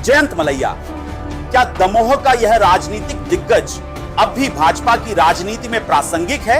जयंत मलैया, क्या दमोह का यह राजनीतिक दिग्गज अब भी भाजपा की राजनीति में प्रासंगिक है?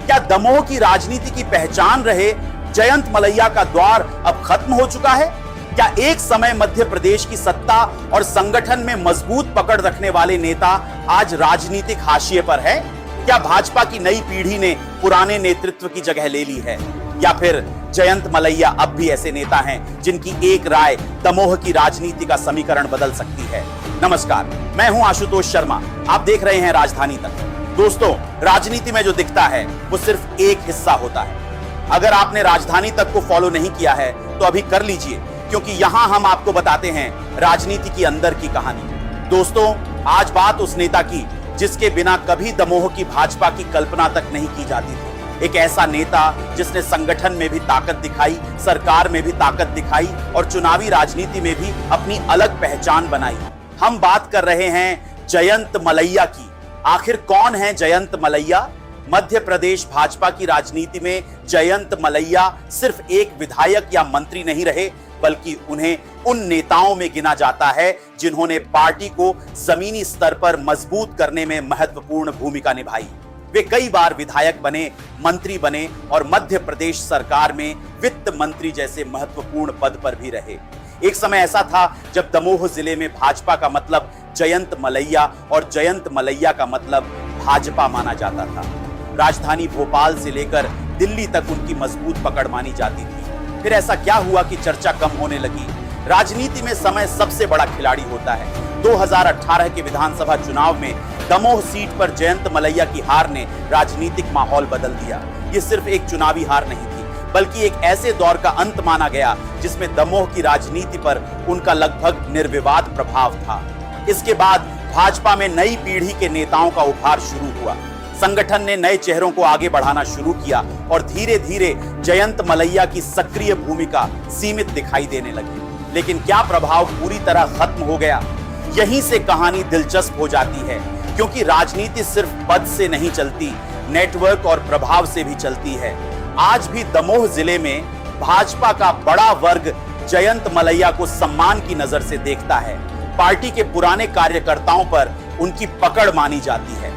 क्या दमोह की राजनीति की पहचान रहे जयंत मलैया का द्वार अब खत्म हो चुका है? क्या एक समय मध्य प्रदेश की सत्ता और संगठन में मजबूत पकड़ रखने वाले नेता आज राजनीतिक हाशिए पर है? क्या भाजपा की नई पीढ़ी ने पुराने नेतृत्व की जगह ले ली है? या फिर जयंत मलैया अब भी ऐसे नेता हैं जिनकी एक राय दमोह की राजनीति का समीकरण बदल सकती है? नमस्कार, मैं हूं आशुतोष शर्मा, आप देख रहे हैं राजधानी तक। दोस्तों, राजनीति में जो दिखता है वो सिर्फ एक हिस्सा होता है। अगर आपने राजधानी तक को फॉलो नहीं किया है तो अभी कर लीजिए, क्योंकि यहां हम आपको बताते हैं राजनीति की अंदर की कहानी। दोस्तों, आज बात उस नेता की जिसके बिना कभी दमोह की भाजपा की कल्पना तक नहीं की जाती थी। एक ऐसा नेता जिसने संगठन में भी ताकत दिखाई, सरकार में भी ताकत दिखाई और चुनावी राजनीति में भी अपनी अलग पहचान बनाई। हम बात कर रहे हैं जयंत मलैया की। आखिर कौन है जयंत मलैया? मध्य प्रदेश भाजपा की राजनीति में जयंत मलैया सिर्फ एक विधायक या मंत्री नहीं रहे, बल्कि उन्हें उन नेताओं में गिना जाता है जिन्होंने पार्टी को जमीनी स्तर पर मजबूत करने में महत्वपूर्ण भूमिका निभाई। वे कई बार विधायक बने, मंत्री बने और मध्य प्रदेश सरकार में वित्त मंत्री जैसे महत्वपूर्ण पद पर भी रहे। एक समय ऐसा था जब दमोह जिले में भाजपा का मतलब जयंत मलैया और जयंत मलैया का मतलब भाजपा माना जाता था। राजधानी भोपाल से लेकर दिल्ली तक उनकी मजबूत पकड़ मानी जाती थी। फिर ऐसा क्या हुआ कि चर्चा कम होने लगी? राजनीति में समय सबसे बड़ा खिलाड़ी होता है। 2018 के विधानसभा चुनाव में दमोह सीट पर जयंत मलैया की हार ने राजनीतिक माहौल बदल दिया। ये सिर्फ एक चुनावी हार नहीं थी, बल्कि एक ऐसे दौर का अंत माना गया जिसमें दमोह की राजनीति पर उनका लगभग निर्विवाद प्रभाव था। इसके बाद भाजपा में नई पीढ़ी के नेताओं का उभार शुरू हुआ। संगठन ने नए चेहरों को आगे बढ़ाना शुरू किया और धीरे धीरे जयंत मलैया की सक्रिय भूमिका सीमित दिखाई देने लगी। लेकिन क्या प्रभाव पूरी तरह खत्म हो गया? यहीं से कहानी दिलचस्प हो जाती है, क्योंकि राजनीति सिर्फ पद से नहीं चलती, नेटवर्क और प्रभाव से भी चलती है। आज भी दमोह जिले में भाजपा का बड़ा वर्ग जयंत मलैया को सम्मान की नजर से देखता है। पार्टी के पुराने कार्यकर्ताओं पर उनकी पकड़ मानी जाती है।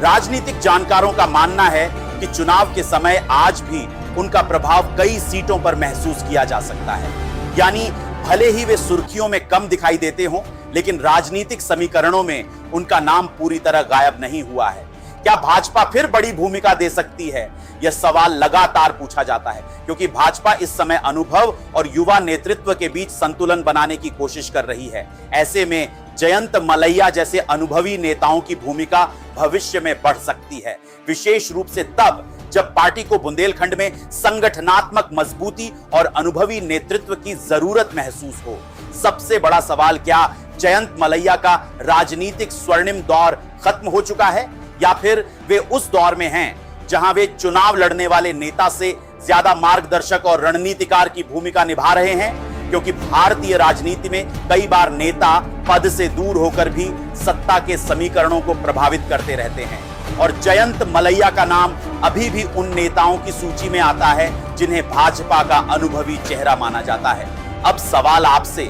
राजनीतिक जानकारों का मानना है कि चुनाव के समय आज भी उनका प्रभाव कई सीटों पर महसूस किया जा सकता है। यानी भले ही वे सुर्खियों में कम दिखाई देते हों, लेकिन राजनीतिक समीकरणों में उनका नाम पूरी तरह गायब नहीं हुआ है। क्या भाजपा फिर बड़ी भूमिका दे सकती है? यह सवाल लगातार पूछा जाता है, क्योंकि भाजपा इस समय अनुभव और युवा नेतृत्व के बीच संतुलन बनाने की कोशिश कर रही है। ऐसे में जयंत मलैया जैसे अनुभवी नेताओं की भूमिका भविष्य में बढ़ सकती है, विशेष रूप से तब जब पार्टी को बुंदेलखंड में संगठनात्मक मजबूती और अनुभवी नेतृत्व की जरूरत महसूस हो। सबसे बड़ा सवाल, क्या जयंत मलैया का राजनीतिक स्वर्णिम दौर खत्म हो चुका है, या फिर वे उस दौर में हैं जहां वे चुनाव लड़ने वाले नेता से ज्यादा मार्गदर्शक और रणनीतिकार की भूमिका निभा रहे हैं? क्योंकि भारतीय राजनीति में कई बार नेता पद से दूर होकर भी सत्ता के समीकरणों को प्रभावित करते रहते हैं, और जयंत मलैया का नाम अभी भी उन नेताओं की सूची में आता है जिन्हें भाजपा का अनुभवी चेहरा माना जाता है। अब सवाल आपसे,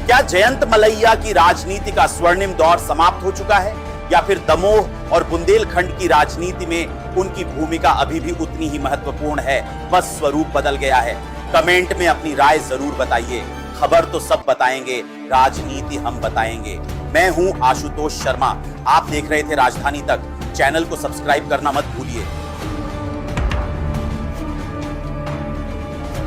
क्या जयंत मलैया की राजनीति का स्वर्णिम दौर समाप्त हो चुका है, या फिर दमोह और बुंदेलखंड की राजनीति में उनकी भूमिका अभी भी उतनी ही महत्वपूर्ण है, बस स्वरूप बदल गया है? कमेंट में अपनी राय जरूर बताइए। खबर तो सब बताएंगे, राजनीति हम बताएंगे। मैं हूं आशुतोष शर्मा, आप देख रहे थे राजधानी तक। चैनल को सब्सक्राइब करना मत भूलिए।